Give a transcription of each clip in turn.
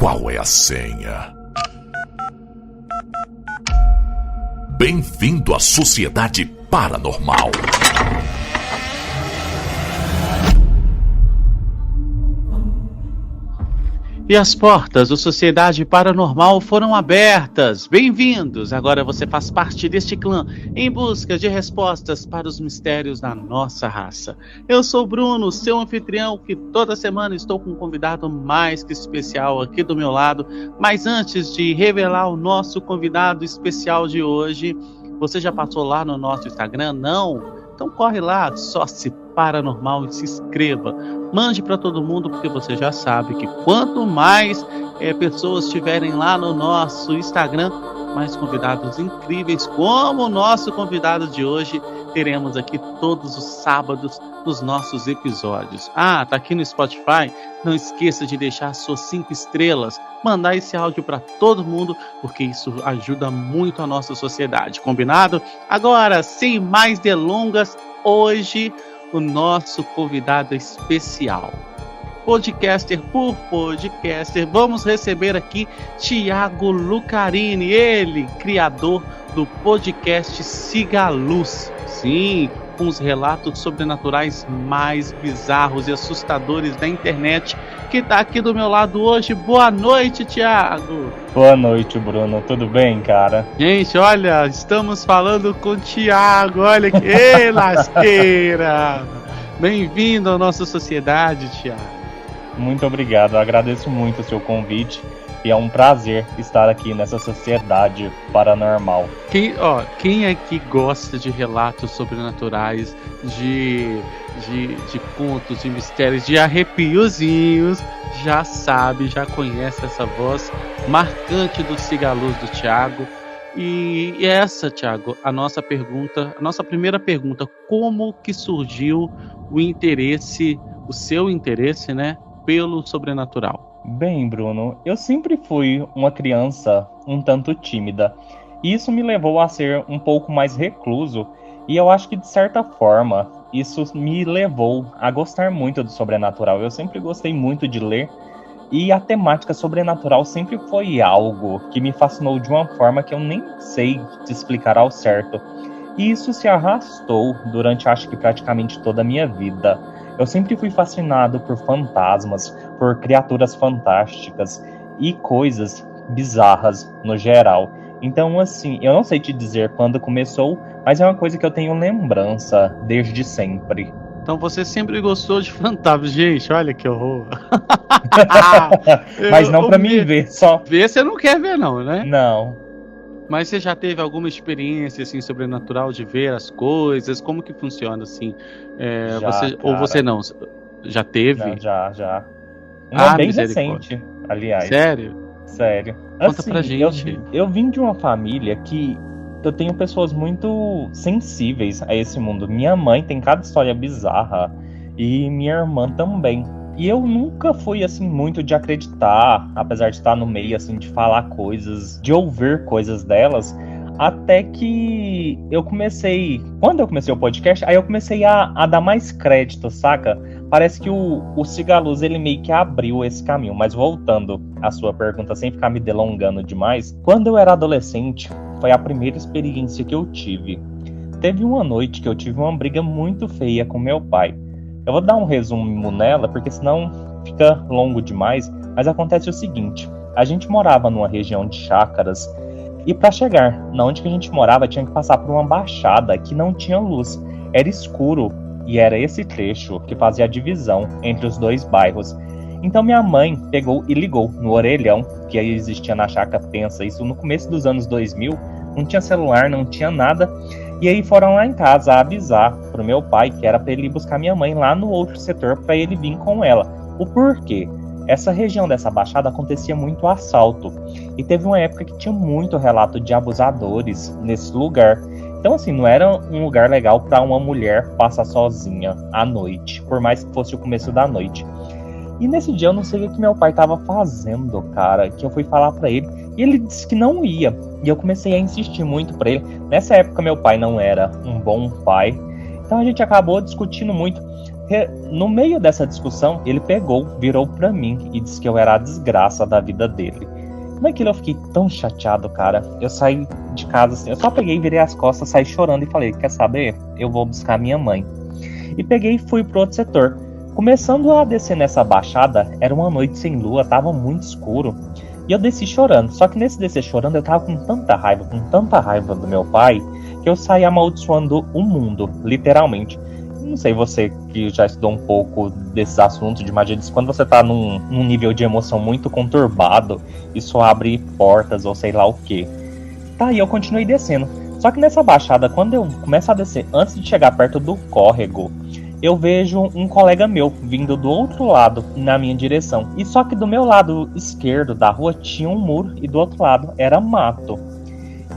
Qual é a senha? Bem-vindo à Sociedade Paranormal. E as portas da Sociedade Paranormal foram abertas. Bem-vindos! Agora você faz parte deste clã em busca de respostas para os mistérios da nossa raça. Eu sou o Bruno, seu anfitrião, que toda semana estou com um convidado mais que especial aqui do meu lado. Mas antes de revelar o nosso convidado especial de hoje, você já passou lá no nosso Instagram? Não? Então corre lá, Soci Paranormal, e se inscreva. Mande para todo mundo, porque você já sabe que quanto mais pessoas estiverem lá no nosso Instagram, mais convidados incríveis, como o nosso convidado de hoje, teremos aqui todos os sábados nos nossos episódios. Tá aqui no Spotify? Não esqueça de deixar suas 5 estrelas, mandar esse áudio para todo mundo, porque isso ajuda muito a nossa sociedade, combinado? Agora, sem mais delongas, hoje o nosso convidado especial, podcaster por podcaster, vamos receber aqui Thiago Lucarini, ele, criador do podcast Siga a Luz. Sim, com os relatos sobrenaturais mais bizarros e assustadores da internet, que está aqui do meu lado hoje. Boa noite, Thiago. Boa noite, Bruno. Tudo bem, cara? Gente, olha, estamos falando com o Thiago. Olha que lasqueira. Bem-vindo à nossa sociedade, Thiago. Muito obrigado. Eu agradeço muito o seu convite. E é um prazer estar aqui nessa sociedade paranormal. Quem é que gosta de relatos sobrenaturais, de contos, de mistérios, de arrepiozinhos, já sabe, já conhece essa voz marcante do Siga a Luz do Thiago. E essa, Thiago, a nossa primeira pergunta: como que surgiu o seu interesse, né, pelo sobrenatural? Bem, Bruno, eu sempre fui uma criança um tanto tímida, e isso me levou a ser um pouco mais recluso, e eu acho que, de certa forma, isso me levou a gostar muito do sobrenatural. Eu sempre gostei muito de ler, e a temática sobrenatural sempre foi algo que me fascinou de uma forma que eu nem sei te explicar ao certo. E isso se arrastou durante, acho que, praticamente toda a minha vida. Eu sempre fui fascinado por fantasmas, por criaturas fantásticas e coisas bizarras no geral. Então, assim, eu não sei te dizer quando começou, mas é uma coisa que eu tenho lembrança desde sempre. Então você sempre gostou de fantasmas. Gente, olha que horror. Mas não pra mim ver, só. Ver você não quer ver não, né? Não. Mas você já teve alguma experiência assim sobrenatural de ver as coisas? Como que funciona assim? Você não? Já teve? Não, já. Uma bem recente, aliás. Sério? Sério. Conta pra gente. Eu vim de uma família que eu tenho pessoas muito sensíveis a esse mundo. Minha mãe tem cada história bizarra e minha irmã também. E eu nunca fui, assim, muito de acreditar, apesar de estar no meio, assim, de falar coisas, de ouvir coisas delas, até que eu comecei... Quando eu comecei o podcast, aí eu comecei a dar mais crédito, saca? Parece que o Siga a Luz, ele meio que abriu esse caminho. Mas voltando à sua pergunta, sem ficar me delongando demais, quando eu era adolescente, foi a primeira experiência que eu tive. Teve uma noite que eu tive uma briga muito feia com meu pai. Eu vou dar um resumo nela, porque senão fica longo demais, mas acontece o seguinte: a gente morava numa região de chácaras, e para chegar na onde que a gente morava, tinha que passar por uma baixada que não tinha luz, era escuro, e era esse trecho que fazia a divisão entre os dois bairros. Então minha mãe pegou e ligou no orelhão, que aí existia na chácara, pensa, isso no começo dos anos 2000, não tinha celular, não tinha nada. E aí foram lá em casa avisar pro meu pai que era para ele ir buscar minha mãe lá no outro setor para ele vir com ela. O porquê? Essa região dessa baixada acontecia muito assalto. E teve uma época que tinha muito relato de abusadores nesse lugar. Então, assim, não era um lugar legal para uma mulher passar sozinha à noite, por mais que fosse o começo da noite. E nesse dia eu não sei o que meu pai tava fazendo, cara, que eu fui falar pra ele, e ele disse que não ia. E eu comecei a insistir muito pra ele. Nessa época meu pai não era um bom pai, Então a gente acabou discutindo muito. No meio dessa discussão, ele virou pra mim e disse que eu era a desgraça da vida dele. Naquilo eu fiquei tão chateado, cara. Eu saí de casa assim, eu só peguei, virei as costas, saí chorando e falei, quer saber? Eu vou buscar minha mãe. E peguei e fui pro outro setor. Começando a descer nessa baixada, era uma noite sem lua, tava muito escuro. E eu desci chorando. Só que nesse descer chorando, eu tava com tanta raiva do meu pai, que eu saí amaldiçoando o mundo, literalmente. Não sei, você que já estudou um pouco desses assuntos de magia, quando você tá num nível de emoção muito conturbado, isso abre portas ou sei lá o que. Tá, e eu continuei descendo. Só que nessa baixada, quando eu começo a descer, antes de chegar perto do córrego, eu vejo um colega meu vindo do outro lado, na minha direção. E só que do meu lado esquerdo da rua tinha um muro e do outro lado era mato.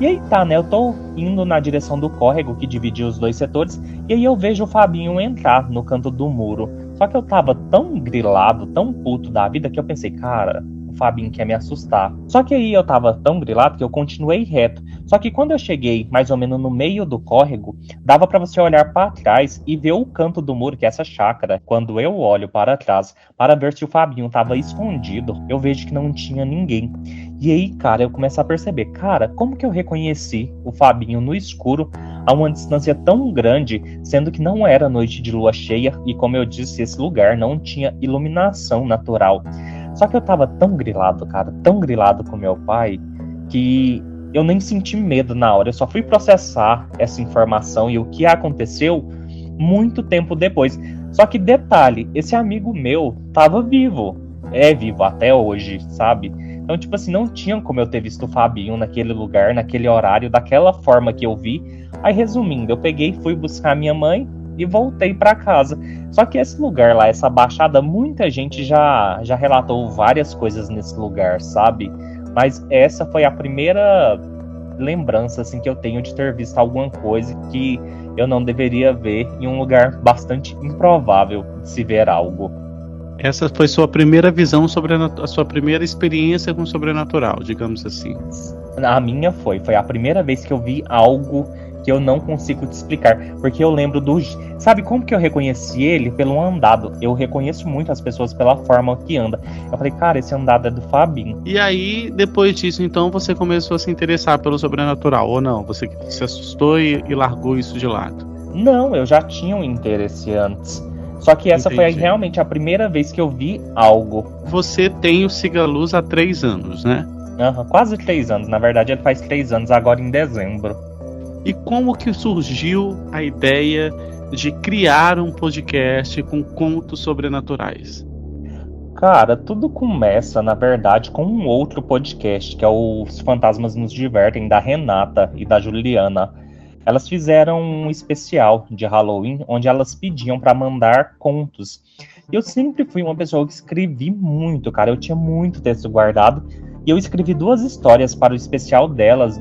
E aí tá, né, eu tô indo na direção do córrego que dividia os dois setores, e aí eu vejo o Fabinho entrar no canto do muro. Só que eu tava tão grilado, tão puto da vida, que eu pensei, cara, o Fabinho quer me assustar. Só que aí eu tava tão grilado que eu continuei reto. Só que quando eu cheguei mais ou menos no meio do córrego, dava pra você olhar pra trás e ver o canto do muro, que é essa chácara. Quando eu olho para trás para ver se o Fabinho tava escondido, eu vejo que não tinha ninguém. E aí, cara, eu começo a perceber, cara, como que eu reconheci o Fabinho no escuro a uma distância tão grande, sendo que não era noite de lua cheia e, como eu disse, esse lugar não tinha iluminação natural. Só que eu tava tão grilado, cara, tão grilado com meu pai, que eu nem senti medo na hora. Eu só fui processar essa informação e o que aconteceu muito tempo depois. Só que detalhe, esse amigo meu tava vivo. É vivo até hoje, sabe? Então, tipo assim, não tinha como eu ter visto o Fabinho naquele lugar, naquele horário, daquela forma que eu vi. Aí, resumindo, eu peguei, fui buscar minha mãe e voltei pra casa. Só que esse lugar lá, essa baixada, muita gente já relatou várias coisas nesse lugar, sabe? Mas essa foi a primeira lembrança, assim, que eu tenho de ter visto alguma coisa que eu não deveria ver em um lugar bastante improvável de se ver algo. Essa foi sua primeira visão a sua primeira experiência com o sobrenatural, digamos assim. A minha foi a primeira vez que eu vi algo que eu não consigo te explicar, porque eu lembro sabe como que eu reconheci ele? Pelo andado. Eu reconheço muito as pessoas pela forma que anda. Eu falei, cara, esse andado é do Fabinho. E aí, depois disso, então, você começou a se interessar pelo sobrenatural, ou não? Você se assustou e largou isso de lado? Não, eu já tinha um interesse antes. Só que essa foi realmente a primeira vez que eu vi algo. Você tem o Sigaluz há 3 anos, né? Quase 3 anos. Na verdade, ele faz 3 anos agora em dezembro. E como que surgiu a ideia de criar um podcast com contos sobrenaturais? Cara, tudo começa, na verdade, com um outro podcast, que é o Os Fantasmas Nos Divertem, da Renata e da Juliana. Elas fizeram um especial de Halloween, onde elas pediam para mandar contos. Eu sempre fui uma pessoa que escrevi muito, cara. Eu tinha muito texto guardado. E eu escrevi 2 histórias para o especial delas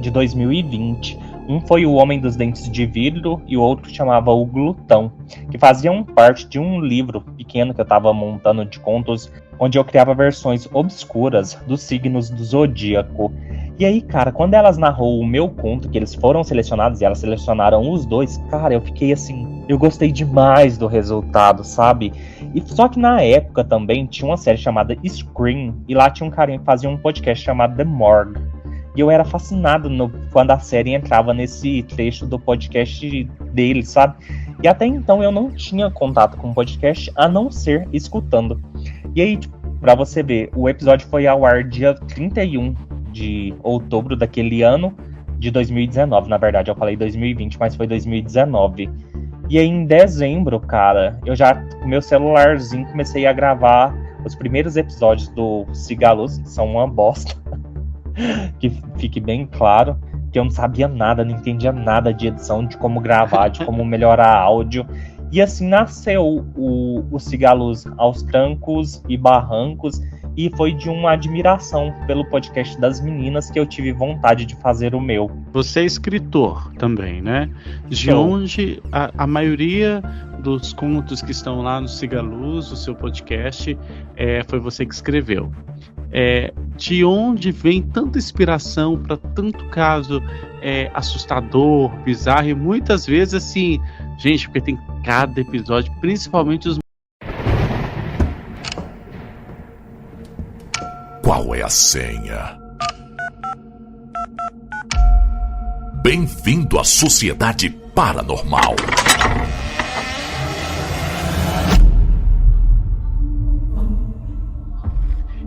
de 2020. Um foi O Homem dos Dentes de Vidro e o outro chamava O Glutão, que faziam parte de um livro pequeno que eu estava montando de contos, onde eu criava versões obscuras dos signos do zodíaco. E aí, cara, quando elas narrou o meu conto, que eles foram selecionados e elas selecionaram os 2, cara, eu fiquei assim, eu gostei demais do resultado, sabe? E só que na época também tinha uma série chamada Scream, e lá tinha um carinha que fazia um podcast chamado The Morgue. E eu era fascinado quando a série entrava nesse trecho do podcast dele, sabe? E até então eu não tinha contato com o podcast, a não ser escutando. E aí, tipo, pra você ver, o episódio foi ao ar dia 31 de outubro daquele ano de 2019. Na verdade, eu falei 2020, mas foi 2019. E aí, em dezembro, cara, eu já, com meu celularzinho, comecei a gravar os primeiros episódios do Sigaluz, que são uma bosta. Que fique bem claro que eu não sabia nada, não entendia nada de edição, de como gravar, de como melhorar áudio. E assim nasceu o Sigaluz aos trancos e barrancos, e foi de uma admiração pelo podcast das meninas que eu tive vontade de fazer o meu. Você é escritor também, né? De onde a maioria dos contos que estão lá no Sigaluz, o seu podcast, foi você que escreveu. De onde vem tanta inspiração para tanto caso assustador, bizarro e muitas vezes assim, gente, porque tem cada episódio, principalmente os... Qual é a senha? Bem-vindo à Sociedade Paranormal.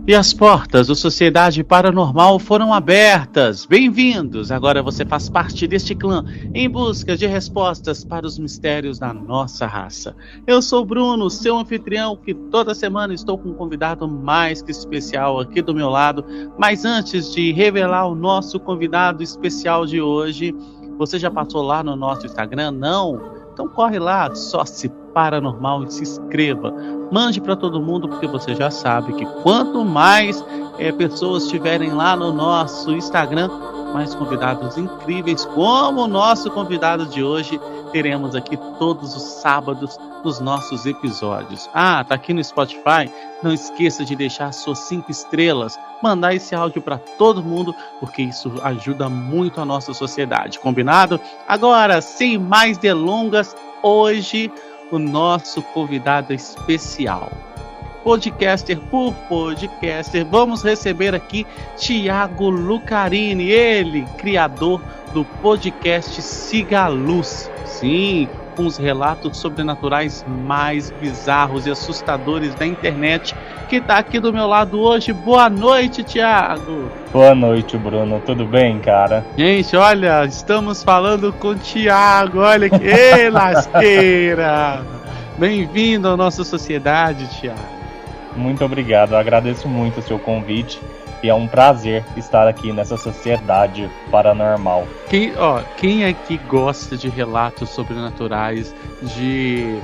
E as portas da Sociedade Paranormal foram abertas. Bem-vindos! Agora você faz parte deste clã em busca de respostas para os mistérios da nossa raça. Eu sou o Bruno, seu anfitrião, que toda semana estou com um convidado mais que especial aqui do meu lado. Mas antes de revelar o nosso convidado especial de hoje, você já passou lá no nosso Instagram? Não? Então corre lá, Soci Paranormal, e se inscreva. Mande para todo mundo, porque você já sabe que quanto mais pessoas estiverem lá no nosso Instagram, mais convidados incríveis, como o nosso convidado de hoje, teremos aqui todos os sábados nos nossos episódios. Tá aqui no Spotify? Não esqueça de deixar suas 5 estrelas, mandar esse áudio para todo mundo, porque isso ajuda muito a nossa sociedade, combinado? Agora, sem mais delongas, hoje o nosso convidado especial, podcaster por podcaster, vamos receber aqui Thiago Lucarini, ele, criador do podcast Siga a Luz. Sim, com os relatos sobrenaturais mais bizarros e assustadores da internet, que está aqui do meu lado hoje. Boa noite, Thiago. Boa noite, Bruno. Tudo bem, cara? Gente, olha, estamos falando com o Thiago. Olha que... Ei, lasqueira! Bem-vindo à nossa sociedade, Thiago. Muito obrigado. Eu agradeço muito o seu convite. E é um prazer estar aqui nessa sociedade paranormal. Quem aqui gosta de relatos sobrenaturais, de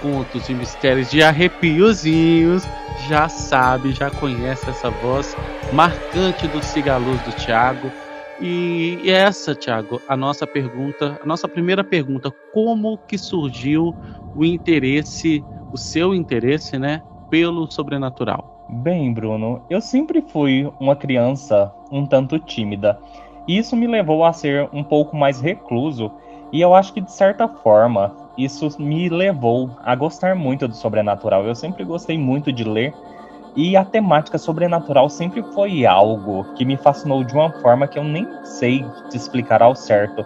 contos, de mistérios, de arrepiozinhos, já sabe, já conhece essa voz marcante do Siga a Luz do Thiago. E essa, Thiago, a nossa primeira pergunta: como que surgiu o seu interesse, né, pelo sobrenatural? Bem, Bruno, eu sempre fui uma criança um tanto tímida, e isso me levou a ser um pouco mais recluso, e eu acho que, de certa forma, isso me levou a gostar muito do sobrenatural. Eu sempre gostei muito de ler, e a temática sobrenatural sempre foi algo que me fascinou de uma forma que eu nem sei te explicar ao certo.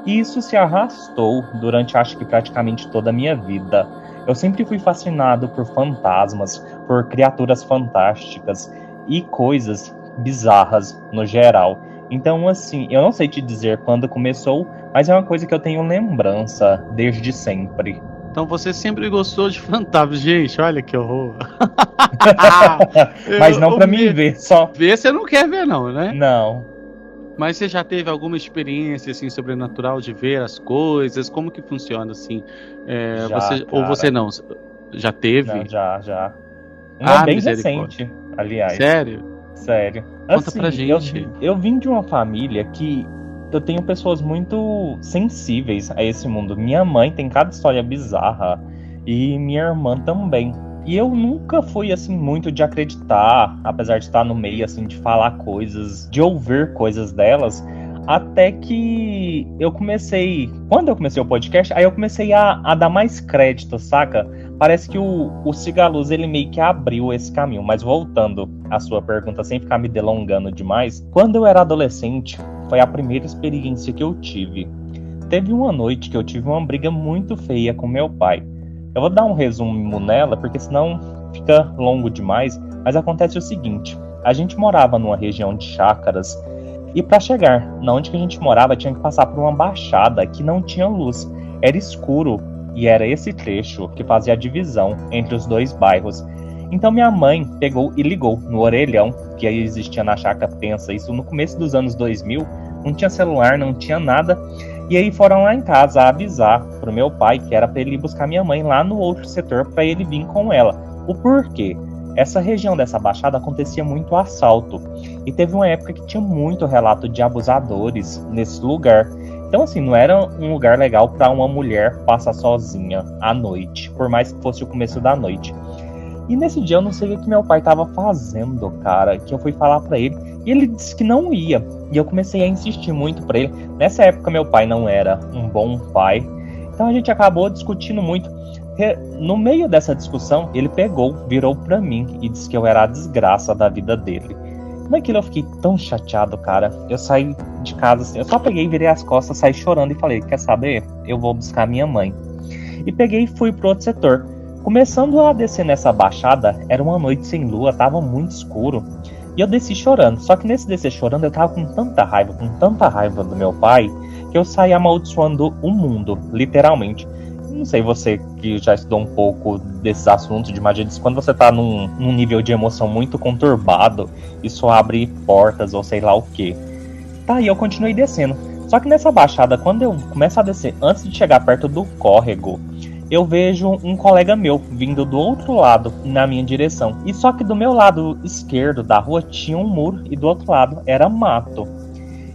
E isso se arrastou durante, acho que, praticamente toda a minha vida. Eu sempre fui fascinado por fantasmas, por criaturas fantásticas e coisas bizarras no geral. Então, assim, eu não sei te dizer quando começou, mas é uma coisa que eu tenho lembrança desde sempre. Então você sempre gostou de fantasmas, gente, olha que horror. Mas não pra mim ver, só. Ver você não quer ver não, né? Não. Mas você já teve alguma experiência assim sobrenatural de ver as coisas? Como que funciona assim? Você não? Já teve? Não, já. Uma bem recente, aliás. Sério? Sério. Conta pra gente. Eu vim de uma família que eu tenho pessoas muito sensíveis a esse mundo. Minha mãe tem cada história bizarra e minha irmã também. E eu nunca fui, assim, muito de acreditar, apesar de estar no meio, assim, de falar coisas, de ouvir coisas delas, até que eu comecei... Quando eu comecei o podcast, aí eu comecei a dar mais crédito, saca? Parece que o Siga a Luz, ele meio que abriu esse caminho. Mas voltando à sua pergunta, sem ficar me delongando demais, quando eu era adolescente, foi a primeira experiência que eu tive. Teve uma noite que eu tive uma briga muito feia com meu pai. Eu vou dar um resumo nela, porque senão fica longo demais, mas acontece o seguinte: a gente morava numa região de chácaras, e para chegar na onde que a gente morava, tinha que passar por uma baixada que não tinha luz, era escuro, e era esse trecho que fazia a divisão entre os dois bairros. Então minha mãe pegou e ligou no orelhão, que aí existia na chácara, pensa, isso no começo dos anos 2000, não tinha celular, não tinha nada. E aí foram lá em casa avisar pro meu pai que era para ele ir buscar minha mãe lá no outro setor para ele vir com ela. O porquê? Essa região dessa baixada acontecia muito assalto. E teve uma época que tinha muito relato de abusadores nesse lugar. Então, assim, não era um lugar legal para uma mulher passar sozinha à noite, por mais que fosse o começo da noite. E nesse dia eu não sei o que meu pai tava fazendo, cara, que eu fui falar pra ele, e ele disse que não ia. E eu comecei a insistir muito pra ele. Nessa época meu pai não era um bom pai, então a gente acabou discutindo muito. No meio dessa discussão, ele virou pra mim e disse que eu era a desgraça da vida dele. Naquilo eu fiquei tão chateado, cara. Eu saí de casa assim, eu só peguei, virei as costas, saí chorando e falei, quer saber? Eu vou buscar minha mãe. E peguei e fui pro outro setor. Começando a descer nessa baixada, era uma noite sem lua, tava muito escuro. E eu desci chorando. Só que nesse descer chorando, eu tava com tanta raiva do meu pai, que eu saí amaldiçoando o mundo, literalmente. Não sei, você que já estudou um pouco desses assuntos de magia, quando você tá num nível de emoção muito conturbado, isso abre portas ou sei lá o que. Tá, e eu continuei descendo. Só que nessa baixada, quando eu começo a descer, antes de chegar perto do córrego, eu vejo um colega meu vindo do outro lado, na minha direção. E só que do meu lado esquerdo da rua tinha um muro e do outro lado era mato.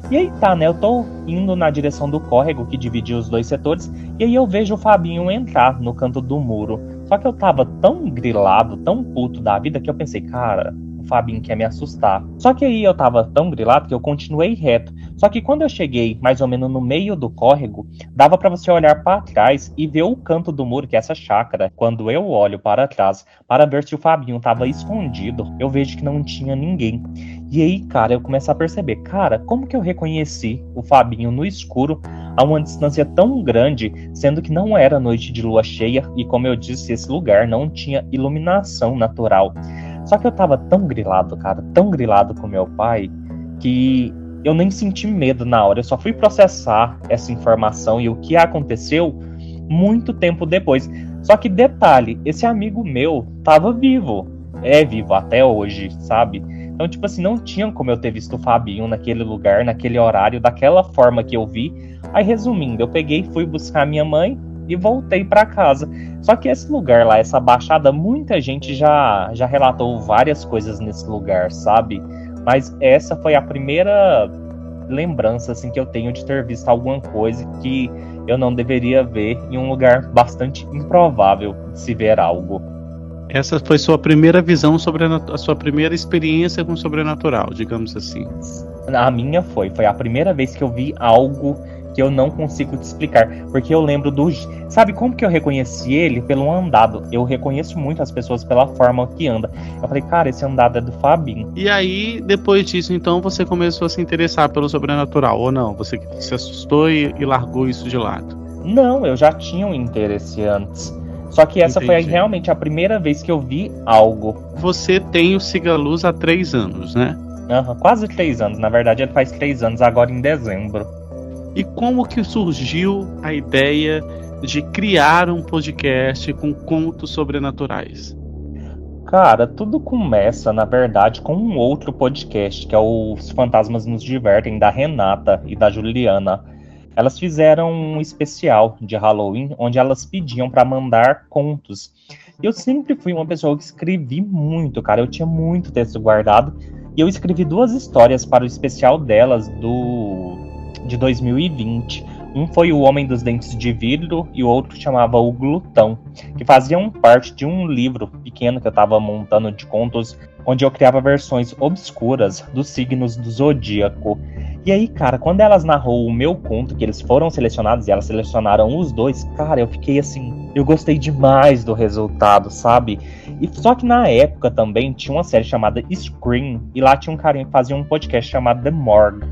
E aí tá, né, eu tô indo na direção do córrego que dividia os dois setores, e aí eu vejo o Fabinho entrar no canto do muro. Só que eu tava tão grilado, tão puto da vida, que eu pensei, cara, o Fabinho quer me assustar. Só que aí eu tava tão grilado que eu continuei reto. Só que quando eu cheguei mais ou menos no meio do córrego, dava pra você olhar pra trás e ver o canto do muro, que é essa chácara. Quando eu olho para trás para ver se o Fabinho tava escondido, eu vejo que não tinha ninguém. E aí, cara, eu começo a perceber, cara, como que eu reconheci o Fabinho no escuro a uma distância tão grande, sendo que não era noite de lua cheia e, como eu disse, esse lugar não tinha iluminação natural. Só que eu tava tão grilado, cara, tão grilado com meu pai, que eu nem senti medo na hora. Eu só fui processar essa informação e o que aconteceu muito tempo depois. Só que detalhe, esse amigo meu tava vivo. É vivo até hoje, sabe? Então, tipo assim, não tinha como eu ter visto o Fabinho naquele lugar, naquele horário, daquela forma que eu vi. Aí, resumindo, eu peguei, fui buscar minha mãe e voltei pra casa. Só que esse lugar lá, essa baixada, muita gente já relatou várias coisas nesse lugar, sabe? Mas essa foi a primeira lembrança, assim, que eu tenho de ter visto alguma coisa que eu não deveria ver em um lugar bastante improvável de se ver algo. Essa foi sua primeira visão sobre a sua primeira experiência com o sobrenatural, digamos assim. A minha foi a primeira vez que eu vi algo que eu não consigo te explicar, porque eu lembro sabe como que eu reconheci ele? Pelo andado. Eu reconheço muito as pessoas pela forma que anda. Eu falei, cara, esse andado é do Fabinho. E aí, depois disso, então, você começou a se interessar pelo sobrenatural, ou não? Você se assustou e largou isso de lado? Não, eu já tinha um interesse antes. Só que essa foi realmente a primeira vez que eu vi algo. Você tem o Sigaluz há 3 anos, né? Quase 3 anos. Na verdade, ele faz 3 anos agora em dezembro. E como que surgiu a ideia de criar um podcast com contos sobrenaturais? Cara, tudo começa, na verdade, com um outro podcast, que é o Os Fantasmas Nos Divertem, da Renata e da Juliana. Elas fizeram um especial de Halloween, onde elas pediam para mandar contos. Eu sempre fui uma pessoa que escrevi muito, cara. Eu tinha muito texto guardado. E eu escrevi 2 histórias para o especial delas de 2020. Um foi O Homem dos Dentes de Vidro e o outro chamava O Glutão, que faziam parte de um livro pequeno que eu estava montando de contos, onde eu criava versões obscuras dos signos do zodíaco. E aí, cara, quando elas narrou o meu conto, que eles foram selecionados e elas selecionaram os 2, cara, eu fiquei assim, eu gostei demais do resultado, sabe? E só que na época também tinha uma série chamada Scream, e lá tinha um carinha que fazia um podcast chamado The Morgue.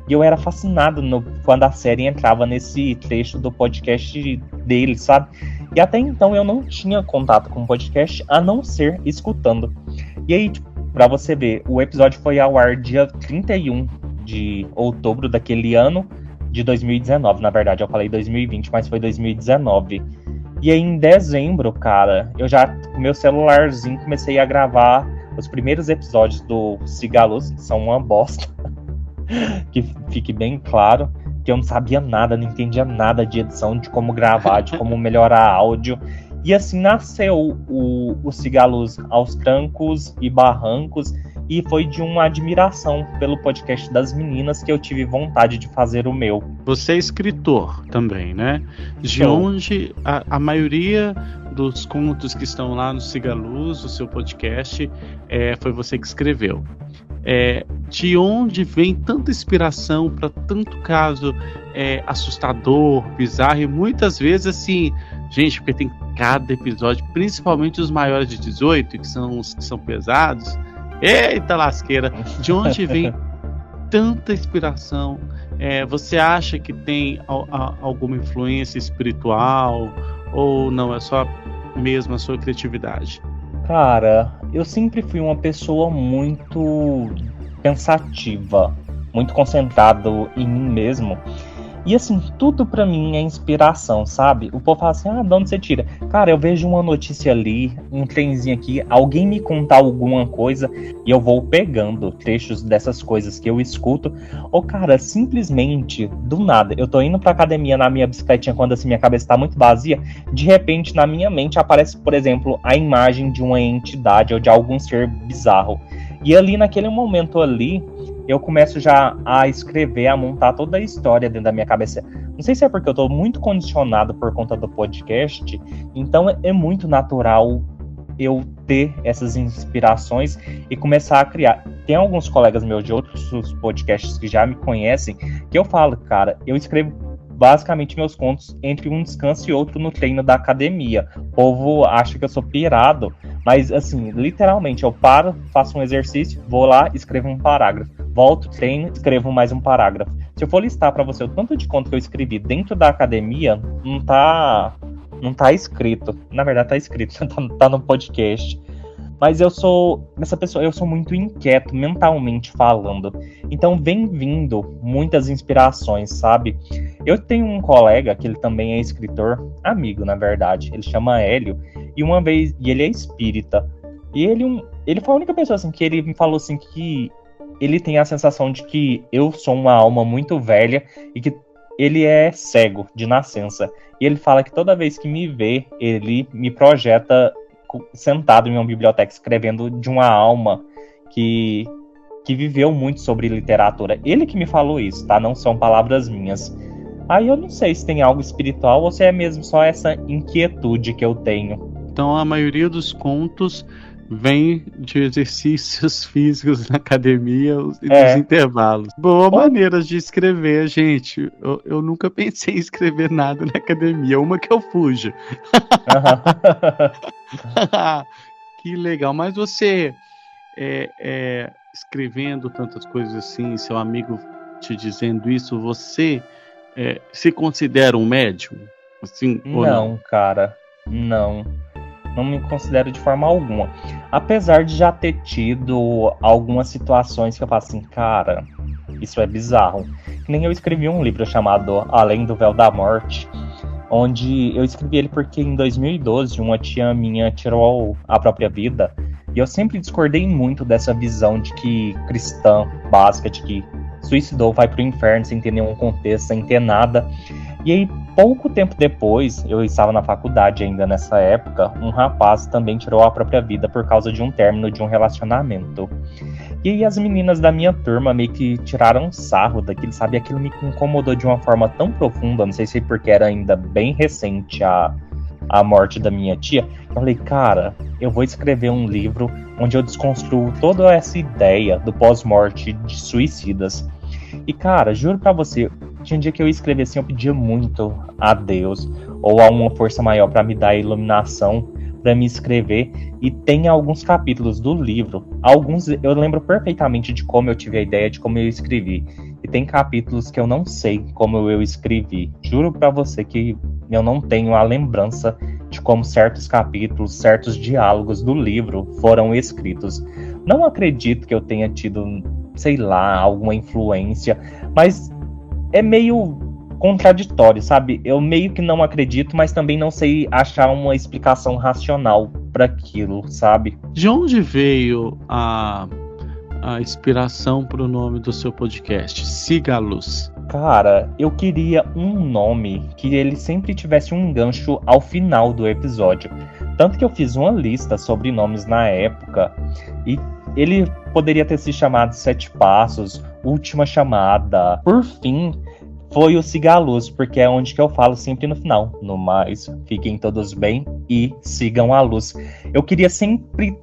E eu era fascinado quando a série entrava nesse trecho do podcast dele, sabe? E até então eu não tinha contato com o podcast, a não ser escutando. E aí, tipo, pra você ver, o episódio foi ao ar dia 31 de outubro daquele ano, de 2019. Na verdade, eu falei 2020, mas foi 2019. E aí, em dezembro, cara, eu já, com meu celularzinho, comecei a gravar os primeiros episódios do Sigaluz, que são uma bosta. Que fique bem claro que eu não sabia nada, não entendia nada de edição, de como gravar, de como melhorar áudio. E assim nasceu o Sigaluz aos trancos e barrancos. e foi de uma admiração pelo podcast das meninas que eu tive vontade de fazer o meu. Você é escritor também, né? De Sou. onde a maioria dos contos que estão lá no Siga Luz, o seu podcast, foi você que escreveu. De onde vem tanta inspiração para tanto caso assustador, bizarro, e muitas vezes assim, gente, porque tem cada episódio, principalmente os maiores de 18, que são os que são pesados. Eita lasqueira! De onde vem tanta inspiração? Você acha que tem alguma influência espiritual ou não? É só mesmo a sua criatividade? Cara, eu sempre fui uma pessoa muito pensativa, muito concentrado em mim mesmo. E assim, tudo pra mim é inspiração, sabe? O povo fala assim, de onde você tira? Cara, eu vejo uma notícia ali, um trenzinho aqui, alguém me contar alguma coisa e eu vou pegando trechos dessas coisas que eu escuto. Ou cara, simplesmente, do nada, eu tô indo pra academia na minha bicicletinha quando assim minha cabeça tá muito vazia, de repente na minha mente aparece, por exemplo, a imagem de uma entidade ou de algum ser bizarro. E ali, naquele momento ali, eu começo já a escrever, a montar toda a história dentro da minha cabeça. Não sei se é porque eu tô muito condicionado por conta do podcast, então é muito natural eu ter essas inspirações e começar a criar. Tem alguns colegas meus de outros podcasts que já me conhecem, que eu falo, cara, eu escrevo basicamente meus contos entre um descanso e outro no treino da academia. O povo acha que eu sou pirado, mas assim, literalmente, eu paro, faço um exercício, vou lá, escrevo um parágrafo. Volto, treino, escrevo mais um parágrafo. Se eu for listar pra você o tanto de conto que eu escrevi dentro da academia, não tá escrito. Na verdade, tá escrito, tá no podcast. Mas eu sou essa pessoa, eu sou muito inquieto mentalmente falando. Então vem vindo muitas inspirações, sabe? Eu tenho um colega que ele também é escritor, amigo, na verdade. Ele chama Hélio, e ele é espírita. E ele foi a única pessoa assim que ele me falou assim que ele tem a sensação de que eu sou uma alma muito velha e que ele é cego de nascença. E ele fala que toda vez que me vê, ele me projeta sentado em uma biblioteca escrevendo de uma alma que viveu muito sobre literatura. Ele que me falou isso, tá? Não são palavras minhas. Aí eu não sei se tem algo espiritual ou se é mesmo só essa inquietude que eu tenho. Então a maioria dos contos vem de exercícios físicos na academia e dos intervalos. Boa maneira de escrever, gente. Eu nunca pensei em escrever nada na academia. Uma que eu fujo. Que legal. Mas você escrevendo tantas coisas assim, seu amigo te dizendo isso, você se considera um médium? Assim, não, cara. Não me considero de forma alguma. Apesar de já ter tido algumas situações que eu falo assim, cara, isso é bizarro. Que nem eu escrevi um livro chamado Além do Véu da Morte, onde eu escrevi ele porque em 2012 uma tia minha tirou a própria vida. E eu sempre discordei muito dessa visão de que cristã básica, de que suicidou, vai pro inferno sem ter nenhum contexto, sem ter nada. E aí, pouco tempo depois, eu estava na faculdade ainda nessa época, um rapaz também tirou a própria vida por causa de um término de um relacionamento. E aí as meninas da minha turma meio que tiraram sarro daquilo, sabe? Aquilo me incomodou de uma forma tão profunda, não sei se porque era ainda bem recente a morte da minha tia. Eu falei, cara, eu vou escrever um livro onde eu desconstruo toda essa ideia do pós-morte de suicidas. E cara, juro pra você, tinha um dia que eu escrevi assim, eu pedia muito a Deus ou a uma força maior pra me dar iluminação pra me escrever. E tem alguns capítulos do livro, alguns eu lembro perfeitamente de como eu tive a ideia, de como eu escrevi. E tem capítulos que eu não sei como eu escrevi. Juro pra você que eu não tenho a lembrança de como certos capítulos, certos diálogos do livro foram escritos. Não acredito que eu tenha tido, sei lá, alguma influência, mas é meio contraditório, sabe? Eu meio que não acredito, mas também não sei achar uma explicação racional para aquilo, sabe? De onde veio a inspiração para o nome do seu podcast, Siga a Luz? Cara, eu queria um nome que ele sempre tivesse um gancho ao final do episódio. Tanto que eu fiz uma lista sobre nomes na época e ele poderia ter se chamado Sete Passos, Última Chamada. Por fim, foi o Siga a Luz, porque é onde que eu falo sempre no final. No mais, fiquem todos bem e sigam a luz. Eu queria sempre,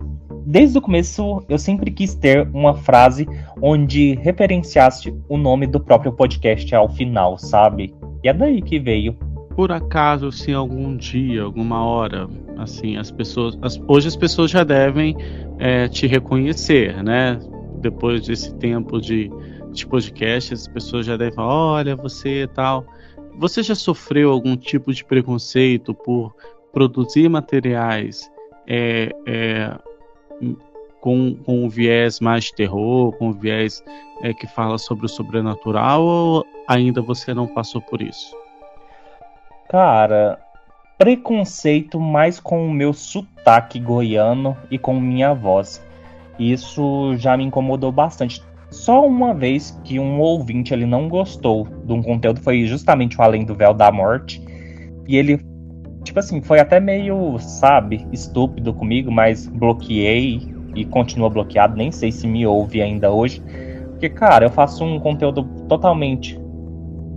desde o começo, eu sempre quis ter uma frase onde referenciasse o nome do próprio podcast ao final, sabe? E é daí que veio. Por acaso, se algum dia, alguma hora, assim, hoje as pessoas já devem te reconhecer, né? Depois desse tempo de podcast, as pessoas já devem falar, olha, você tal. Você já sofreu algum tipo de preconceito por produzir materiais com um viés mais terror, com um viés que fala sobre o sobrenatural, ou ainda você não passou por isso? Cara, preconceito mais com o meu sotaque goiano e com minha voz. Isso já me incomodou bastante. Só uma vez que um ouvinte ele não gostou de um conteúdo foi justamente o Além do Véu da Morte. E ele, tipo assim, foi até meio, sabe, estúpido comigo, mas bloqueei e continua bloqueado. Nem sei se me ouve ainda hoje. Porque, cara, eu faço um conteúdo totalmente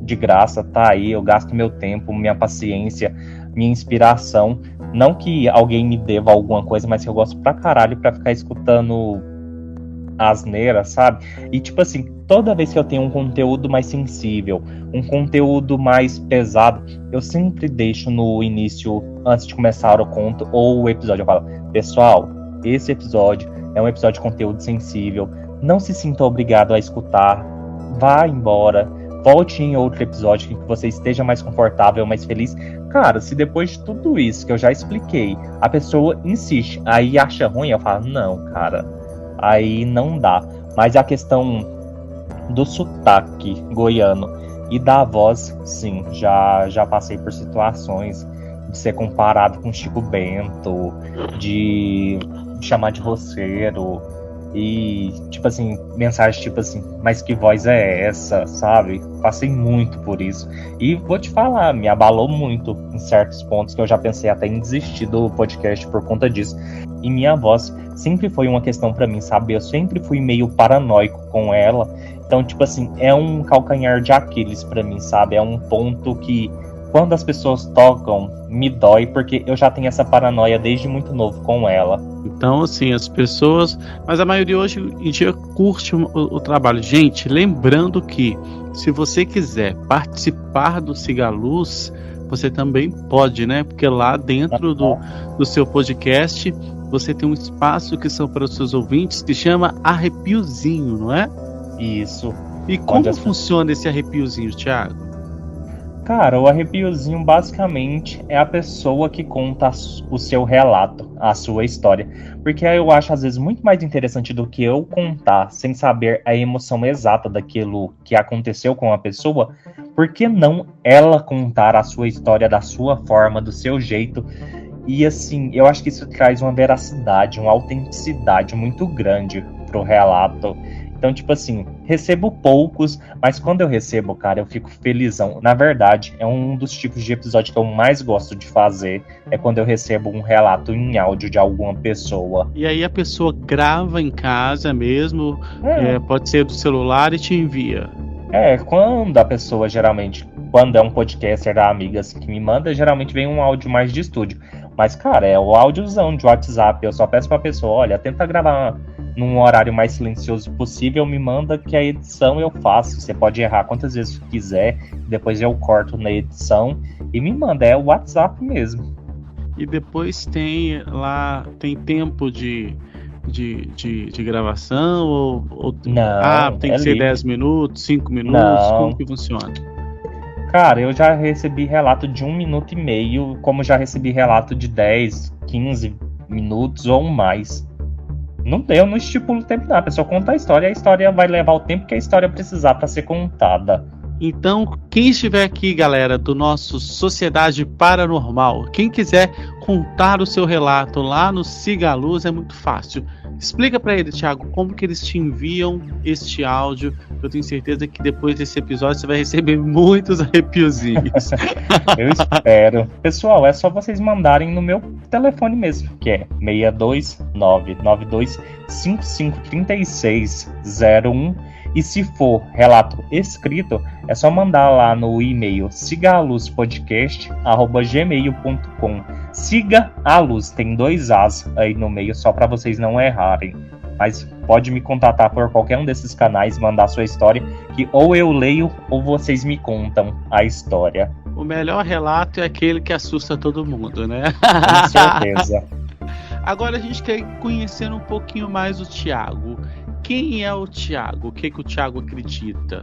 de graça, tá aí, eu gasto meu tempo, minha paciência, minha inspiração. Não que alguém me deva alguma coisa, mas que eu gosto pra caralho pra ficar escutando asneira, sabe? E tipo assim, toda vez que eu tenho um conteúdo mais sensível, um conteúdo mais pesado, eu sempre deixo no início, antes de começar o conto ou o episódio, eu falo, pessoal, esse episódio é um episódio de conteúdo sensível, não se sinta obrigado a escutar, vá embora, volte em outro episódio que você esteja mais confortável, mais feliz. Cara, se depois de tudo isso que eu já expliquei, a pessoa insiste, aí acha ruim, eu falo, não, cara, aí não dá. Mas a questão do sotaque goiano e da voz, sim, já passei por situações de ser comparado com Chico Bento, de chamar de roceiro, e, tipo assim, mensagens tipo assim, mas que voz é essa, sabe? Passei muito por isso. E vou te falar, me abalou muito em certos pontos que eu já pensei até em desistir do podcast por conta disso. E minha voz sempre foi uma questão pra mim, sabe? Eu sempre fui meio paranoico com ela. Então, tipo assim, é um calcanhar de Aquiles pra mim, sabe? É um ponto que, quando as pessoas tocam, me dói, porque eu já tenho essa paranoia desde muito novo com ela. Então, assim, as pessoas... Mas a maioria hoje em dia curte o trabalho. Gente, lembrando que, se você quiser participar do Siga a Luz, você também pode, né? Porque lá dentro do seu podcast, você tem um espaço que são para os seus ouvintes, que chama Arrepiozinho, não é? Isso. E como funciona esse arrepiozinho, Thiago? Cara, o arrepiozinho basicamente é a pessoa que conta o seu relato, a sua história. Porque eu acho às vezes muito mais interessante do que eu contar sem saber a emoção exata daquilo que aconteceu com a pessoa. Por que não ela contar a sua história da sua forma, do seu jeito? E assim, eu acho que isso traz uma veracidade, uma autenticidade muito grande pro relato. Então, tipo assim, recebo poucos, mas quando eu recebo, cara, eu fico felizão. Na verdade, é um dos tipos de episódio que eu mais gosto de fazer, é quando eu recebo um relato em áudio de alguma pessoa. E aí a pessoa grava em casa mesmo, pode ser do celular e te envia. Quando a pessoa geralmente, quando é um podcaster da Amigas que me manda, geralmente vem um áudio mais de estúdio. Mas, cara, é o áudiozão de WhatsApp, eu só peço pra pessoa, olha, tenta gravar num horário mais silencioso possível, me manda que a edição eu faço. Você pode errar quantas vezes quiser, depois eu corto na edição e me manda, é o WhatsApp mesmo. E depois tem tempo de gravação ou não, tem que ser livre. 10 minutos, 5 minutos, não. Como que funciona? Cara, eu já recebi relato de 1 minuto e meio, como já recebi relato de 10, 15 minutos ou mais. Eu não estipulo o tempo, não. A pessoa conta a história vai levar o tempo que a história precisar para ser contada. Então, quem estiver aqui, galera, do nosso Sociedade Paranormal, quem quiser contar o seu relato lá no Siga a Luz, é muito fácil. Explica para ele, Thiago, como que eles te enviam este áudio. Eu tenho certeza que depois desse episódio você vai receber muitos arrepiozinhos. Eu espero. Pessoal, é só vocês mandarem no meu telefone mesmo, que é 62992553601. E se for relato escrito, é só mandar lá no e-mail sigaluzpodcast@gmail.com. Siga a Luz, tem 2 As aí no meio, só para vocês não errarem. Mas pode me contatar por qualquer um desses canais, mandar sua história, que ou eu leio ou vocês me contam a história. O melhor relato é aquele que assusta todo mundo, né? Com certeza. Agora a gente quer conhecer um pouquinho mais o Thiago. Quem é o Thiago? O que o Thiago acredita?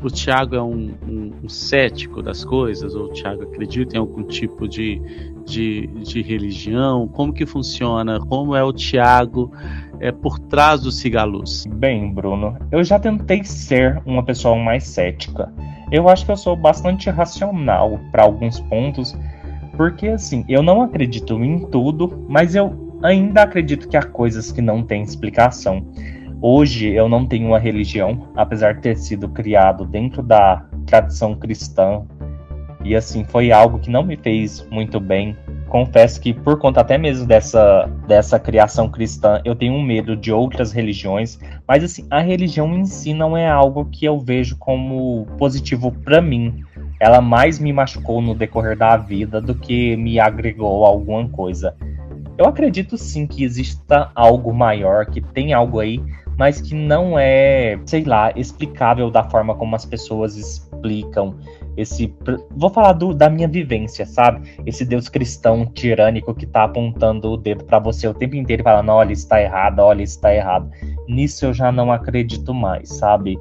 O Thiago é um cético das coisas? Ou o Thiago acredita em algum tipo de religião? Como que funciona? Como é o Thiago por trás do Siga a Luz? Bem, Bruno, eu já tentei ser uma pessoa mais cética. Eu acho que eu sou bastante racional para alguns pontos, porque assim, eu não acredito em tudo, mas eu ainda acredito que há coisas que não têm explicação. Hoje eu não tenho uma religião, apesar de ter sido criado dentro da tradição cristã. E assim, foi algo que não me fez muito bem. Confesso que por conta até mesmo dessa criação cristã, eu tenho medo de outras religiões. Mas assim, a religião em si não é algo que eu vejo como positivo para mim. Ela mais me machucou no decorrer da vida do que me agregou a alguma coisa. Eu acredito sim que exista algo maior, que tem algo aí, mas que não é, sei lá, explicável da forma como as pessoas explicam. Vou falar da minha vivência, sabe? Esse Deus cristão tirânico que tá apontando o dedo pra você o tempo inteiro e falando, olha, isso tá errado, olha, isso tá errado. Nisso eu já não acredito mais, sabe?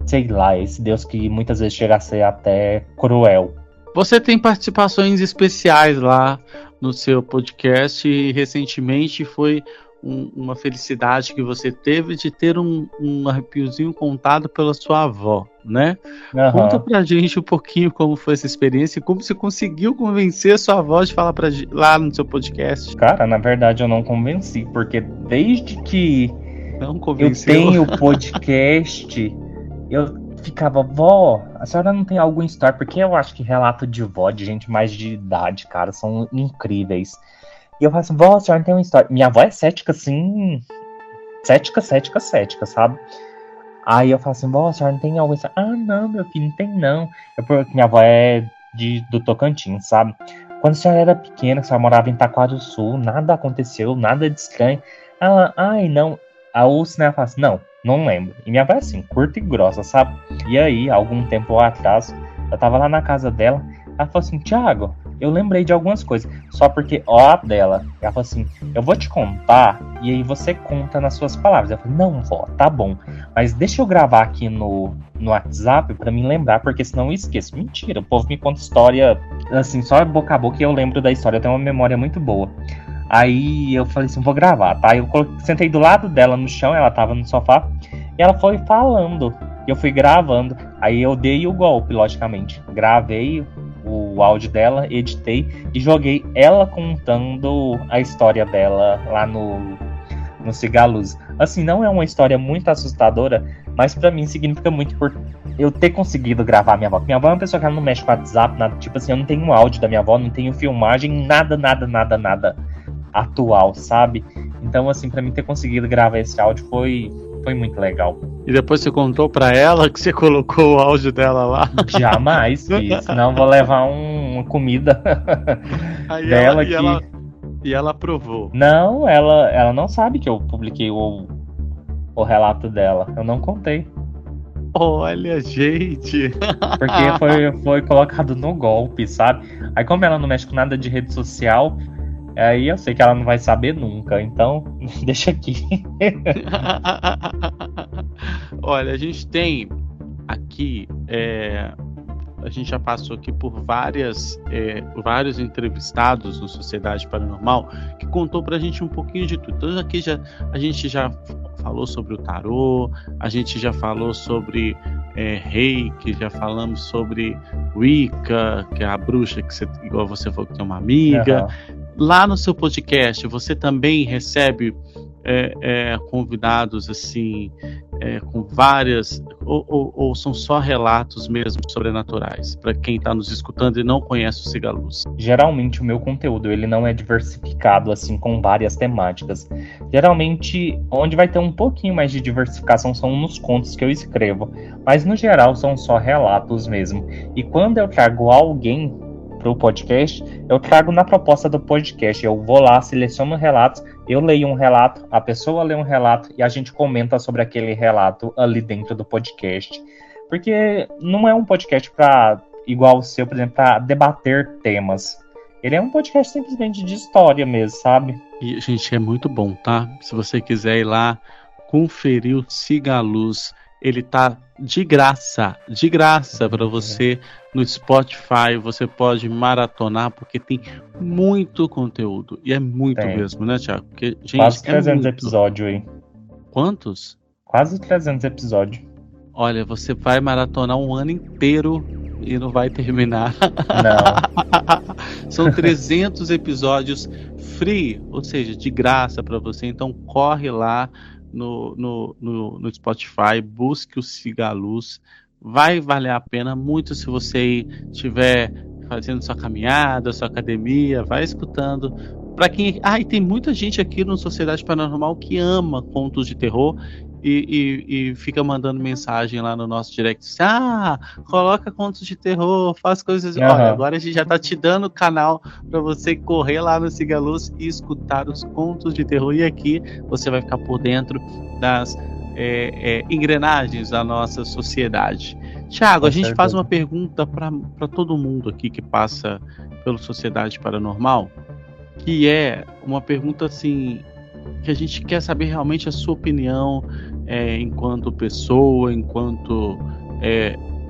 Sei lá, esse Deus que muitas vezes chega a ser até cruel. Você tem participações especiais lá no seu podcast e recentemente foi uma felicidade que você teve de ter um arrepiozinho contado pela sua avó, né? Uhum. Conta pra gente um pouquinho como foi essa experiência e como você conseguiu convencer a sua avó de falar lá no seu podcast. Cara, na verdade eu não convenci, porque desde que não convenceu. Eu tenho podcast, eu ficava, vó, a senhora não tem algum story? Porque eu acho que relato de vó, de gente mais de idade, cara, são incríveis. E eu falo assim, vó, a senhora não tem uma história? Minha avó é cética, assim, cética, sabe? Aí eu falo assim, vó, a senhora não tem alguma história? Ah, não, meu filho, não tem não. Porque minha avó é do Tocantins, sabe? Quando a senhora era pequena, a senhora morava em Taquarussu, nada aconteceu, nada de estranho. Ela, ai, não. A Úrsula, né, fala assim, não lembro. E minha avó é assim, curta e grossa, sabe? E aí, algum tempo atrás, eu tava lá na casa dela, ela falou assim, Thiago, eu lembrei de algumas coisas, só porque, ó, dela, ela falou assim, eu vou te contar, e aí você conta nas suas palavras. Eu falei, não, vó, tá bom, mas deixa eu gravar aqui no WhatsApp pra me lembrar, porque senão eu esqueço. Mentira, o povo me conta história, assim, só boca a boca e eu lembro da história, eu tenho uma memória muito boa. Aí eu falei assim, vou gravar, tá? Eu sentei do lado dela no chão, ela tava no sofá, e ela foi falando, e eu fui gravando. Aí eu dei o golpe, logicamente. Gravei o áudio dela, editei e joguei ela contando a história dela lá no Siga a Luz. Assim, não é uma história muito assustadora, mas pra mim significa muito por eu ter conseguido gravar minha avó. Minha avó é uma pessoa que ela não mexe com WhatsApp, nada, tipo assim, eu não tenho áudio da minha avó, não tenho filmagem, nada atual, sabe? Então, assim, pra mim ter conseguido gravar esse áudio foi muito legal. E depois você contou pra ela que você colocou o áudio dela lá? Jamais fiz, senão vou levar uma comida dela E ela aprovou? Não, ela não sabe que eu publiquei o relato dela, eu não contei. Olha, gente! Porque foi colocado no golpe, sabe? Aí como ela não mexe com nada de rede social, aí eu sei que ela não vai saber nunca, então deixa aqui. Olha, a gente tem aqui, a gente já passou aqui por vários entrevistados no Sociedade Paranormal que contou pra gente um pouquinho de tudo. Então aqui a gente já falou sobre o tarô, a gente já falou sobre reiki, já falamos sobre Wicca, que é a bruxa que igual você falou que tem uma amiga. Uhum. Lá no seu podcast, você também recebe convidados assim, com várias, ou são só relatos mesmo sobrenaturais, para quem está nos escutando e não conhece o Sigaluz? Geralmente o meu conteúdo ele não é diversificado assim com várias temáticas. Geralmente onde vai ter um pouquinho mais de diversificação são nos contos que eu escrevo, mas no geral são só relatos mesmo. E quando eu trago alguém para o podcast, eu trago na proposta do podcast. Eu vou lá, seleciono relatos, eu leio um relato, a pessoa lê um relato e a gente comenta sobre aquele relato ali dentro do podcast. Porque não é um podcast para, igual o seu, por exemplo, para debater temas. Ele é um podcast simplesmente de história mesmo, sabe? E, gente, é muito bom, tá? Se você quiser ir lá conferir o Sigaluz, ele tá de graça para você no Spotify. Você pode maratonar, porque tem muito conteúdo. E é muito mesmo, né, Thiago? Porque, gente, quase 300 episódios aí. Quantos? Quase 300 episódios. Olha, você vai maratonar um ano inteiro e não vai terminar. Não. São 300 episódios free, ou seja, de graça para você. Então corre lá no Spotify, busque o Sigaluz, vai valer a pena muito. Se você estiver fazendo sua caminhada, sua academia, vai escutando. Para quem, e tem muita gente aqui no Sociedade Paranormal que ama contos de terror e fica mandando mensagem lá no nosso direct. Coloca contos de terror, faz coisas. Olha, agora a gente já tá te dando o canal para você correr lá no Sigaluz e escutar os contos de terror. E aqui você vai ficar por dentro das engrenagens da nossa sociedade. Thiago, a gente faz uma pergunta para todo mundo aqui que passa pela Sociedade Paranormal, que é uma pergunta assim, que a gente quer saber realmente a sua opinião enquanto pessoa, enquanto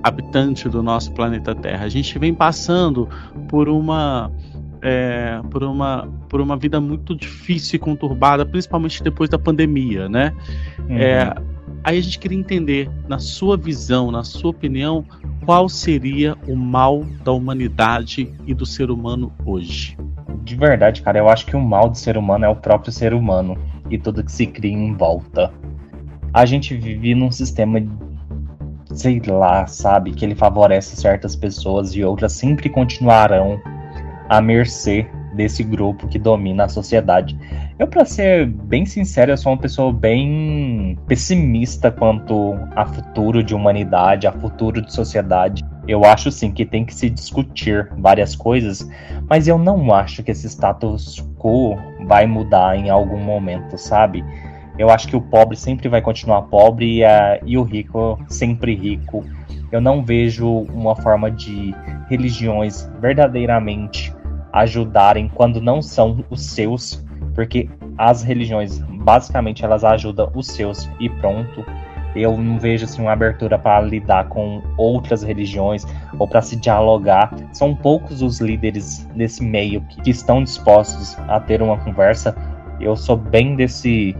habitante do nosso planeta Terra. A gente vem passando por uma vida muito difícil e conturbada, principalmente depois da pandemia, né? Aí a gente queria entender, na sua visão, na sua opinião, qual seria o mal da humanidade e do ser humano hoje? De verdade, cara, eu acho que o mal do ser humano é o próprio ser humano e tudo que se cria em volta. A gente vive num sistema, sei lá, sabe, que ele favorece certas pessoas e outras sempre continuarão à mercê desse grupo que domina a sociedade. Eu, pra ser bem sincero, eu sou uma pessoa bem pessimista quanto a futuro de humanidade, a futuro de sociedade. Eu acho sim que tem que se discutir várias coisas, mas eu não acho que esse status quo vai mudar em algum momento, sabe? Eu acho que o pobre sempre vai continuar pobre e o rico sempre rico. Eu não vejo uma forma de religiões verdadeiramente ajudarem quando não são os seus, porque as religiões basicamente elas ajudam os seus e pronto. Eu não vejo assim uma abertura para lidar com outras religiões ou para se dialogar. São poucos os líderes desse meio que estão dispostos a ter uma conversa. Eu sou bem nesse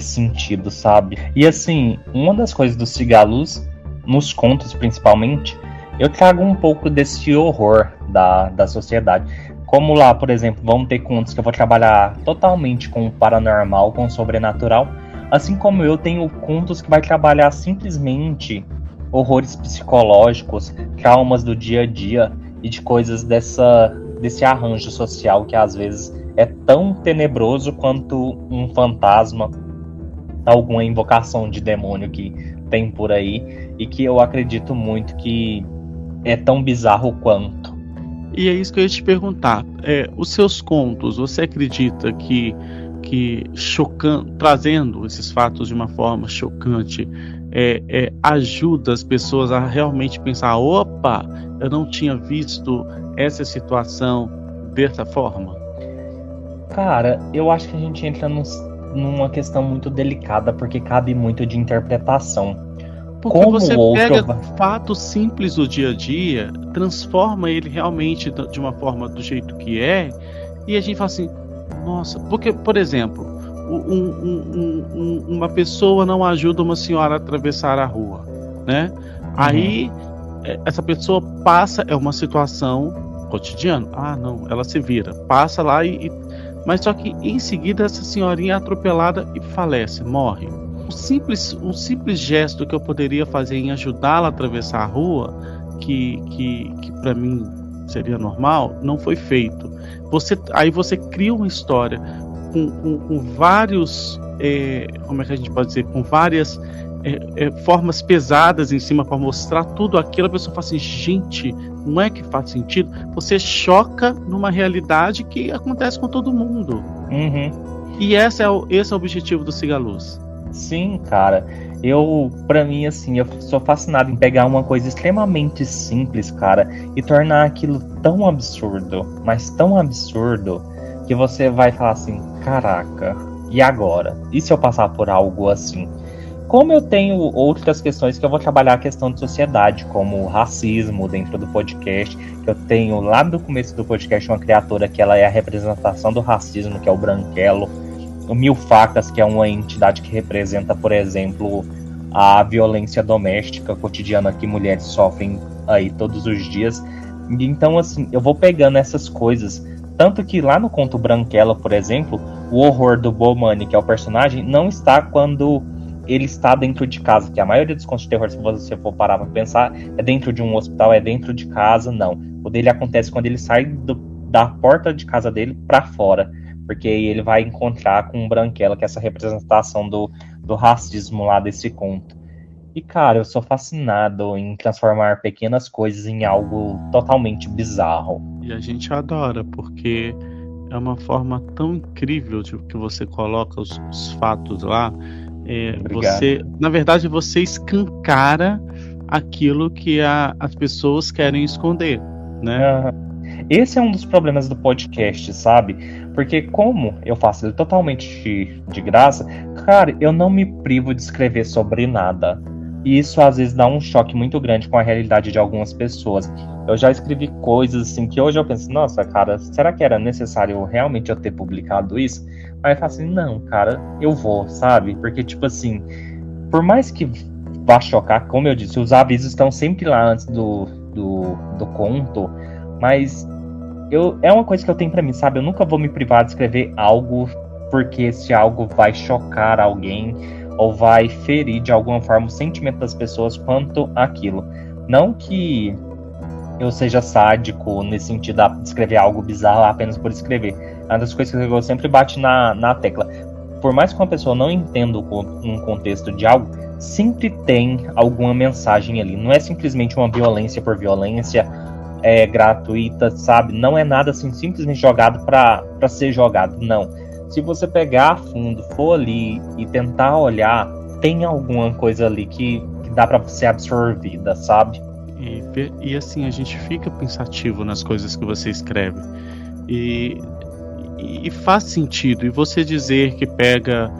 sentido, sabe? E assim, uma das coisas do Sigaluz, nos contos principalmente, eu trago um pouco desse horror da sociedade. Como lá, por exemplo, vão ter contos que eu vou trabalhar totalmente com o paranormal, com o sobrenatural. Assim como eu tenho contos que vai trabalhar simplesmente horrores psicológicos, traumas do dia a dia e de coisas desse arranjo social que às vezes é tão tenebroso quanto um fantasma, alguma invocação de demônio que tem por aí e que eu acredito muito que é tão bizarro quanto. E é isso que eu ia te perguntar. Os seus contos, você acredita que trazendo esses fatos de uma forma chocante, ajuda as pessoas a realmente pensar: opa, eu não tinha visto essa situação dessa forma? Cara, eu acho que a gente entra numa questão muito delicada, porque cabe muito de interpretação. Porque você pega fatos simples do dia a dia, transforma ele realmente de uma forma do jeito que é, e a gente fala assim: nossa, porque, por exemplo, uma pessoa não ajuda uma senhora a atravessar a rua, né? Aí essa pessoa passa, é uma situação cotidiano? Ah, não, ela se vira, passa lá mas só que em seguida essa senhorinha é atropelada e falece, morre. Um simples gesto que eu poderia fazer em ajudá-la a atravessar a rua, que para mim seria normal, não foi feito. Aí você cria uma história com vários, como é que a gente pode dizer, com várias formas pesadas em cima para mostrar tudo aquilo. A pessoa fala assim, gente, não é que faz sentido? Você choca numa realidade que acontece com todo mundo. Uhum. E esse é o objetivo do Siga Luz. Sim, cara. Pra mim, assim, eu sou fascinado em pegar uma coisa extremamente simples, cara, e tornar aquilo tão absurdo, mas tão absurdo, que você vai falar assim, caraca, e agora? E se eu passar por algo assim? Como eu tenho outras questões que eu vou trabalhar a questão de sociedade, como o racismo dentro do podcast, que eu tenho lá no começo do podcast uma criatura que ela é a representação do racismo, que é o Branquelo, o Mil Facas, que é uma entidade que representa, por exemplo, a violência doméstica cotidiana que mulheres sofrem aí todos os dias. Então, assim, eu vou pegando essas coisas. Tanto que lá no conto Branquela, por exemplo, o horror do Bomani, que é o personagem, não está quando ele está dentro de casa, que a maioria dos contos de terror, se você for parar para pensar, é dentro de um hospital, é dentro de casa, não. O dele acontece quando ele sai da porta de casa dele para fora, porque aí ele vai encontrar com o Branquela, que é essa representação do racismo lá desse conto. E, cara, eu sou fascinado em transformar pequenas coisas em algo totalmente bizarro. E a gente adora, porque é uma forma tão incrível de que você coloca os fatos lá. Na verdade, você escancara aquilo que as pessoas querem esconder, né? Esse é um dos problemas do podcast, sabe? Porque como eu faço ele totalmente de graça, cara, eu não me privo de escrever sobre nada. E isso às vezes dá um choque muito grande com a realidade de algumas pessoas. Eu já escrevi coisas assim que hoje eu penso, nossa, cara, será que era necessário realmente eu ter publicado isso? Aí eu falo assim, não, cara, eu vou, sabe? Porque, tipo assim, por mais que vá chocar, como eu disse, os avisos estão sempre lá antes do conto, mas é uma coisa que eu tenho pra mim, sabe? Eu nunca vou me privar de escrever algo porque esse algo vai chocar alguém ou vai ferir de alguma forma o sentimento das pessoas quanto àquilo. Não que eu seja sádico nesse sentido de escrever algo bizarro apenas por escrever. É uma das coisas que eu sempre bato na tecla. Por mais que uma pessoa não entenda um contexto de algo, sempre tem alguma mensagem ali. Não é simplesmente uma violência por violência gratuita, sabe? Não é nada assim simplesmente jogado para ser jogado, não. Se você pegar a fundo, for ali e tentar olhar, tem alguma coisa ali que dá para ser absorvida, sabe? E assim, a gente fica pensativo nas coisas que você escreve. E faz sentido. E você dizer que pega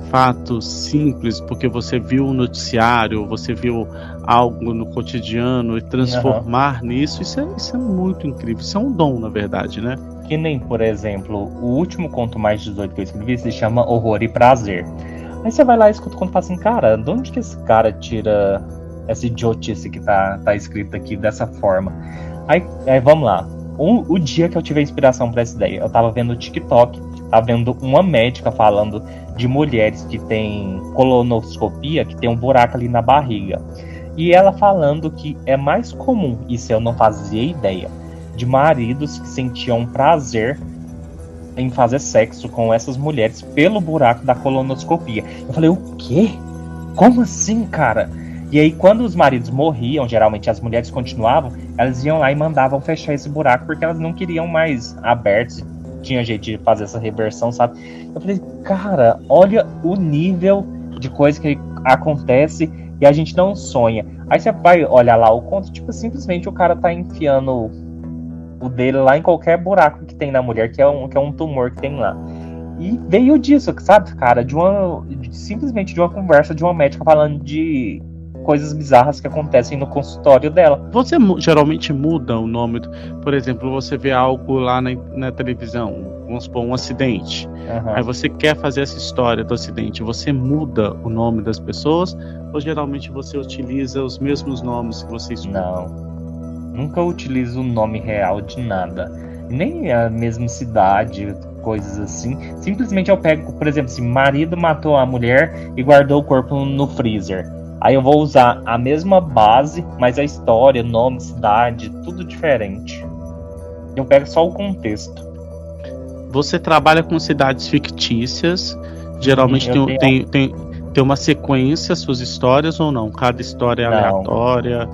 fatos simples porque você viu um noticiário, você viu algo no cotidiano e transformar nisso, isso é muito incrível. Isso é um dom, na verdade, né? Que nem, por exemplo, o último conto mais 18 que eu escrevi se chama Horror e Prazer. Aí você vai lá e escuta o conto e fala assim, cara, de onde que esse cara tira essa idiotice que tá escrito aqui dessa forma? Aí vamos lá. O dia que eu tive a inspiração para essa ideia, eu tava vendo o TikTok, tava vendo uma médica falando de mulheres que tem colonoscopia, que tem um buraco ali na barriga. E ela falando que é mais comum, isso eu não fazia ideia, de maridos que sentiam prazer em fazer sexo com essas mulheres pelo buraco da colonoscopia. Eu falei, o quê? Como assim, cara? E aí, quando os maridos morriam, geralmente as mulheres continuavam, elas iam lá e mandavam fechar esse buraco porque elas não queriam mais abertos. Tinha jeito de fazer essa reversão, sabe? Eu falei, cara, olha o nível de coisa que acontece e a gente não sonha. Aí você vai olhar lá o conto, tipo, simplesmente o cara tá enfiando o dele lá em qualquer buraco que tem na mulher, que é um tumor que tem lá. E veio disso, sabe, cara? Simplesmente de uma conversa de uma médica falando de coisas bizarras que acontecem no consultório dela. Você geralmente muda o nome, por exemplo, você vê algo lá na televisão, vamos supor, um acidente. Aí você quer fazer essa história do acidente, você muda o nome das pessoas ou geralmente você utiliza os mesmos nomes que você escuta? Nunca utilizo o nome real de nada. Nem a mesma cidade, coisas assim. Simplesmente eu pego, por exemplo, se marido matou a mulher e guardou o corpo no freezer. Aí eu vou usar a mesma base, mas a história, nome, cidade, tudo diferente. Eu pego só o contexto. Você trabalha com cidades fictícias. Geralmente tem uma sequência, suas histórias ou não? Cada história é aleatória?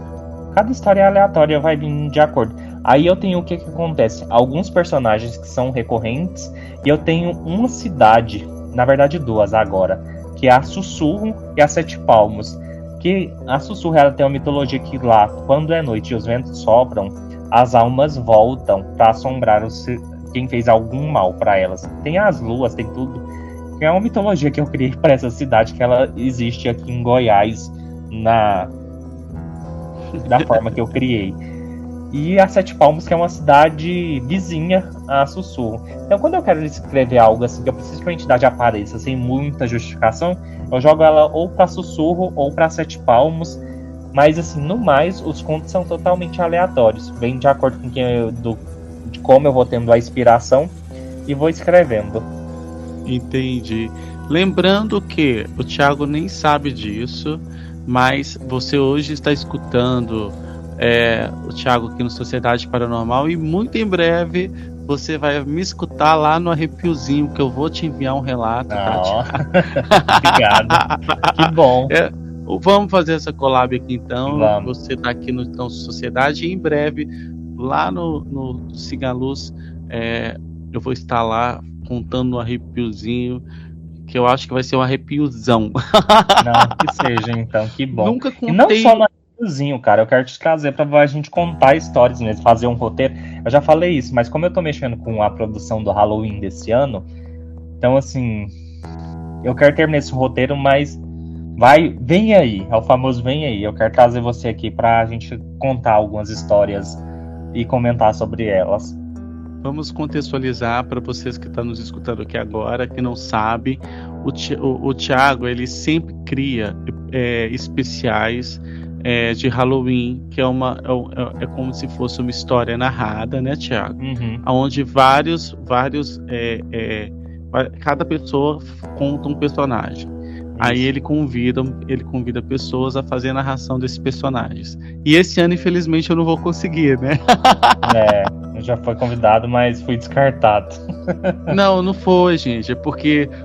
Cada história é aleatória, vai vir de acordo. Aí eu tenho o que acontece? Alguns personagens que são recorrentes, e eu tenho uma cidade, na verdade duas agora, que é a Sussurro e a Sete Palmos. Que a Sussurro, ela tem uma mitologia que lá, quando é noite e os ventos sopram, as almas voltam para assombrar quem fez algum mal para elas. Tem as luas, tem tudo. É uma mitologia que eu criei para essa cidade, que ela existe aqui em Goiás, da forma que eu criei. E a Sete Palmos, que é uma cidade vizinha a Sussurro. Então, quando eu quero escrever algo assim, que eu preciso que a entidade apareça sem muita justificação, eu jogo ela ou para Sussurro ou para Sete Palmos. Mas, assim, no mais, os contos são totalmente aleatórios. Vem de acordo com de como eu vou tendo a inspiração e vou escrevendo. Entendi. Lembrando que o Thiago nem sabe disso, mas você hoje está escutando o Thiago aqui no Sociedade Paranormal, e muito em breve você vai me escutar lá no Arrepiozinho, que eu vou te enviar um relato. Obrigado. Que bom. Vamos fazer essa collab aqui então. Vamos. Você está aqui no Sociedade, e em breve lá no Siga a Luz eu vou estar lá contando um arrepiozinho, que eu acho que vai ser um arrepiozão. Não, que seja então, que bom. Nunca contei. E não só no arrepiozinho, cara, eu quero te trazer pra a gente contar histórias mesmo, fazer um roteiro. Eu já falei isso, mas como eu tô mexendo com a produção do Halloween desse ano, então assim, eu quero terminar esse roteiro, mas vem aí, é o famoso vem aí. Eu quero trazer você aqui pra gente contar algumas histórias e comentar sobre elas. Vamos contextualizar para vocês que estão nos escutando aqui agora, que não sabe, o Thiago, ele sempre cria especiais de Halloween, que é como se fosse uma história narrada, né, Thiago? Uhum. Onde cada pessoa conta um personagem. Aí ele convida pessoas a fazer a narração desses personagens. E esse ano, infelizmente, eu não vou conseguir, né? Eu já fui convidado, mas fui descartado. Não foi, gente. É porque